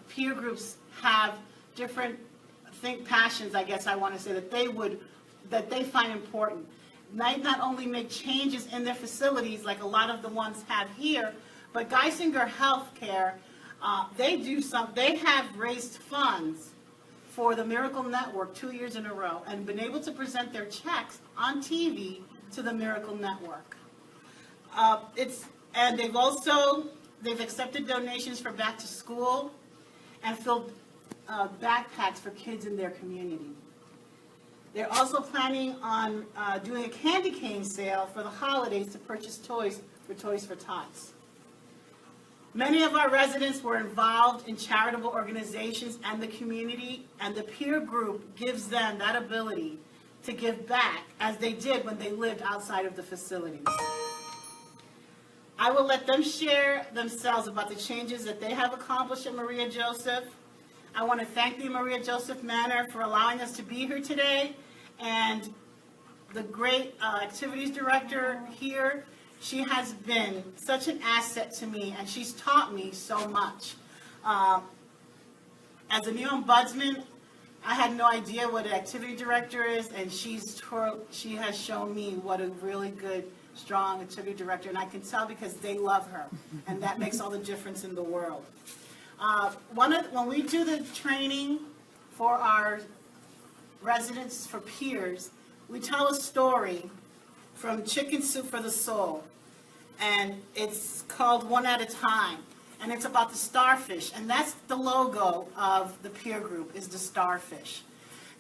peer groups have different passions, I guess I want to say, that they find important. Might not only make changes in their facilities like a lot of the ones have here, but Geisinger Healthcare, they have raised funds for the Miracle Network 2 years in a row and been able to present their checks on TV to the Miracle Network. And they've accepted donations for back to school and filled backpacks for kids in their community. They're also planning on doing a candy cane sale for the holidays to purchase toys for Toys for Tots. Many of our residents were involved in charitable organizations and the community, and the peer group gives them that ability to give back as they did when they lived outside of the facilities. I will let them share themselves about the changes that they have accomplished at Maria Joseph. I want to thank the Maria Joseph Manor for allowing us to be here today, and the great activities director here. She has been such an asset to me, and she's taught me so much. As a new ombudsman, I had no idea what an activity director is, and she has shown me what a really good, strong activity director, and I can tell because they love her, and that makes all the difference in the world. When we do the training for our residents, for peers, we tell a story from Chicken Soup for the Soul, and it's called One at a Time, and it's about the starfish, and that's the logo of the peer group, is the starfish.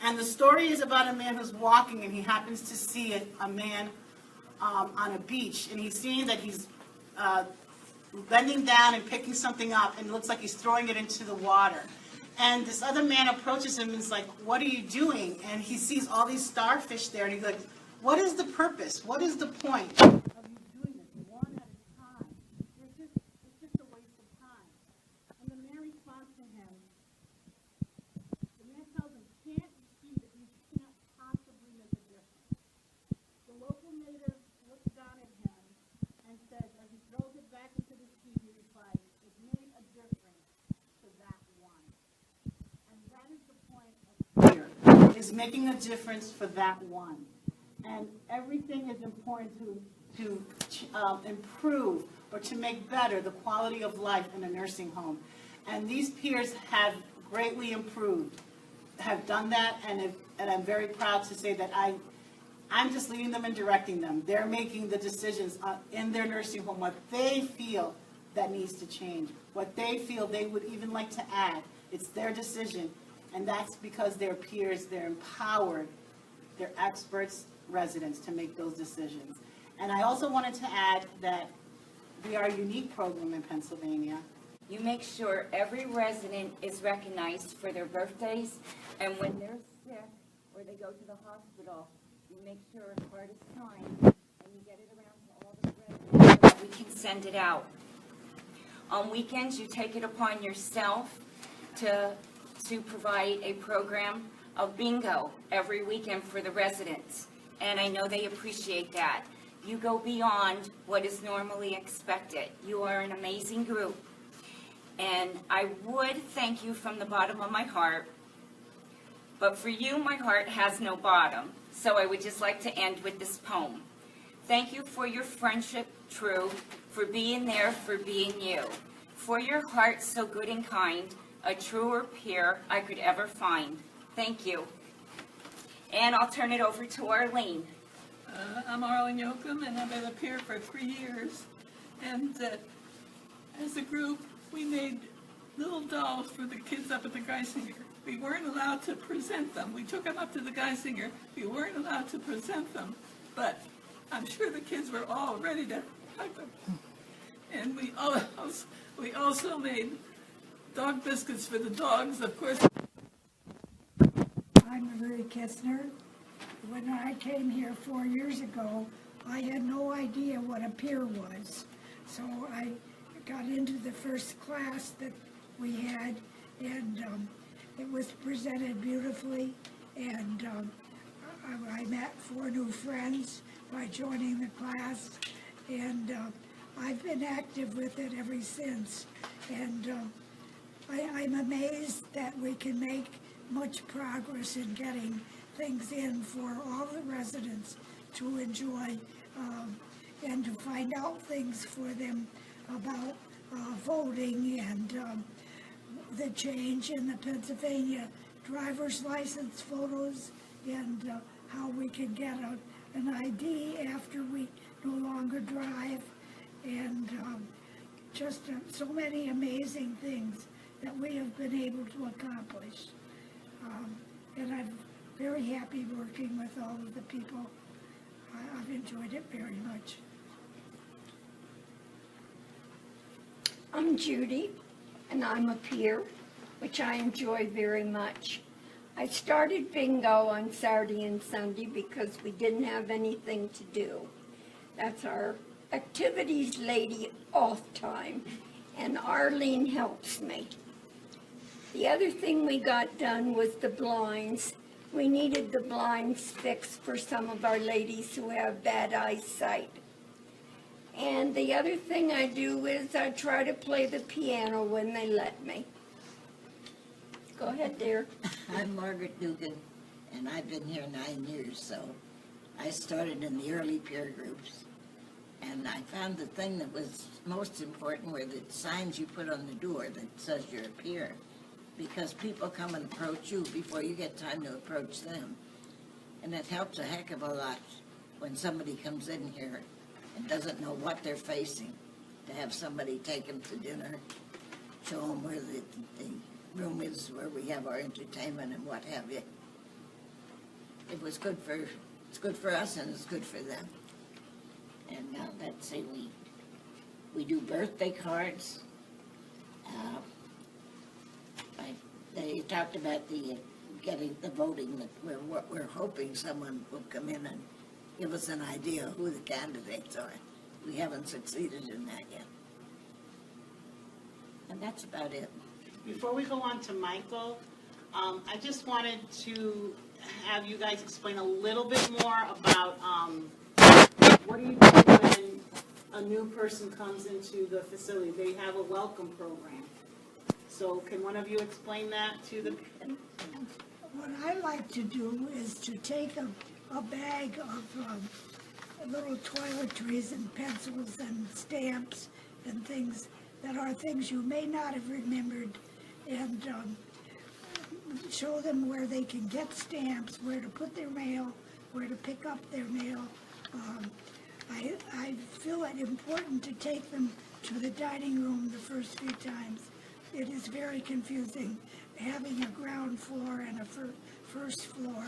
And the story is about a man who's walking, and he happens to see a man on a beach, and he's seeing that he's bending down and picking something up, and it looks like he's throwing it into the water. And this other man approaches him and is like, "What are you doing?" And he sees all these starfish there, and he's like, "What is the purpose? What is the point of you doing this one at a time? It's just a waste of time." And the man responds to him. The man tells him, "Can't you see that you can't possibly make a difference?" The local native looks down at him and says, as he throws it back into the sea, he replies, "It made a difference to that one." And that is the point of here, is making a difference for that one. And everything is important to improve or to make better the quality of life in a nursing home. And these peers have greatly improved, have done that, and I'm very proud to say that I'm just leading them and directing them. They're making the decisions in their nursing home, what they feel that needs to change, what they feel they would even like to add. It's their decision, and that's because they're peers, they're empowered, they're experts, residents, to make those decisions. And I also wanted to add that we are a unique program in Pennsylvania. You make sure every resident is recognized for their birthdays, and when they're sick or they go to the hospital, you make sure a card is signed and you get it around to all the residents so that we can send it out. On weekends, you take it upon yourself to provide a program of bingo every weekend for the residents, and I know they appreciate that. You go beyond what is normally expected. You are an amazing group, and I would thank you from the bottom of my heart, but for you, my heart has no bottom, so I would just like to end with this poem. Thank you for your friendship true, for being there, for being you, for your heart so good and kind, a truer peer I could ever find. Thank you. And I'll turn it over to Arlene. I'm Arlene Yoakum, and I've been a peer for 3 years. And as a group, we made little dolls for the kids up at the Geisinger. We weren't allowed to present them. We took them up to the Geisinger. We weren't allowed to present them, but I'm sure the kids were all ready to hug them. And we also made dog biscuits for the dogs, of course. I'm Marie Kistner. When I came here 4 years ago, I had no idea what a peer was. So I got into the first class that we had, and it was presented beautifully, and I met 4 new friends by joining the class, and I've been active with it ever since. And I'm amazed that we can make much progress in getting things in for all the residents to enjoy, and to find out things for them about voting and the change in the Pennsylvania driver's license photos, and how we can get an ID after we no longer drive, and just so many amazing things that we have been able to accomplish. And I'm very happy working with all of the people. I've enjoyed it very much. I'm Judy, and I'm a peer, which I enjoy very much. I started bingo on Saturday and Sunday because we didn't have anything to do. That's our activities lady off time, and Arlene helps me. The other thing we got done was the blinds. We needed the blinds fixed for some of our ladies who have bad eyesight. And the other thing I do is I try to play the piano when they let me. Go ahead, dear. I'm Margaret Dugan, and I've been here 9 years, so I started in the early peer groups. And I found the thing that was most important were the signs you put on the door that says you're a peer, because people come and approach you before you get time to approach them. And it helps a heck of a lot when somebody comes in here and doesn't know what they're facing, to have somebody take them to dinner, show them where the room is where we have our entertainment and what have you. It's good for us and it's good for them. And now let's say we do birthday cards. They talked about getting the voting, that we're hoping someone will come in and give us an idea of who the candidates are. We haven't succeeded in that yet. And that's about it. Before we go on to Michael, I just wanted to have you guys explain a little bit more about what do you do when a new person comes into the facility? They have a welcome program. So can one of you explain that to the? What I like to do is to take a bag of little toiletries and pencils and stamps and things that are things you may not have remembered, and show them where they can get stamps, where to put their mail, where to pick up their mail. I feel it important to take them to the dining room the first few times. It is very confusing having a ground floor and a first floor.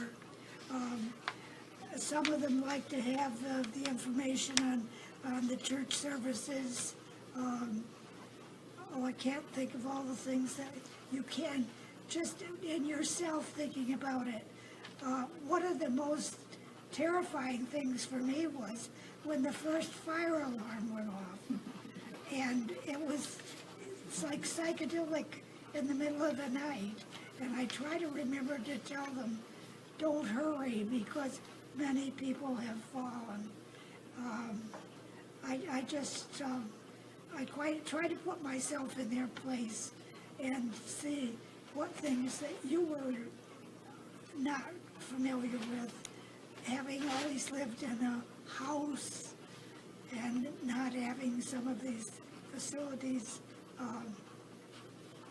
Some of them like to have the information on the church services. I can't think of all the things that you can, just in yourself thinking about it. One of the most terrifying things for me was when the first fire alarm went off. And it's like psychedelic in the middle of the night. And I try to remember to tell them, don't hurry, because many people have fallen. I try to put myself in their place and see what things that you were not familiar with, having always lived in a house and not having some of these facilities.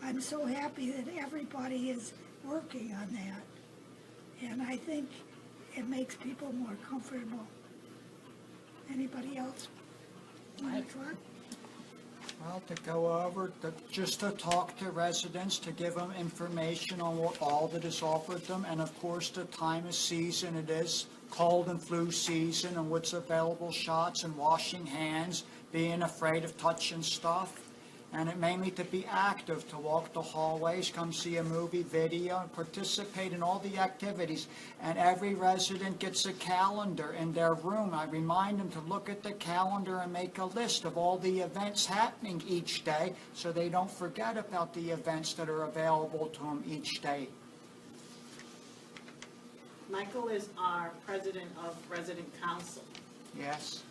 I'm so happy that everybody is working on that, and I think it makes people more comfortable. Anybody else? Well, to go over, just to talk to residents, to give them information on what all that is offered them, and of course the time of season it is, cold and flu season, and what's available shots, and washing hands, being afraid of touching stuff. And it mainly to be active, to walk the hallways, come see a movie, video, and participate in all the activities. And every resident gets a calendar in their room. I remind them to look at the calendar and make a list of all the events happening each day, so they don't forget about the events that are available to them each day. Michael is our president of Resident Council. Yes.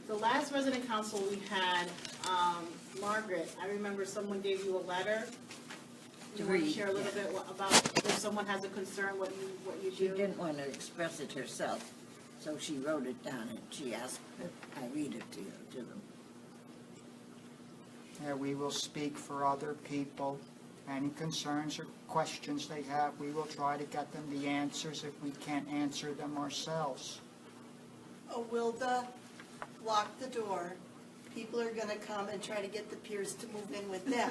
The last resident council we had, Margaret, I remember someone gave you a letter. To You want to read, share a little yeah. bit about if someone has a concern, what you She do? didn't want to express it herself, so she wrote it down and she asked that I read it to them. Yeah, we will speak for other people. Any concerns or questions they have, we will try to get them the answers if we can't answer them ourselves. Wilda, lock the door. People are gonna come and try to get the peers to move in with them.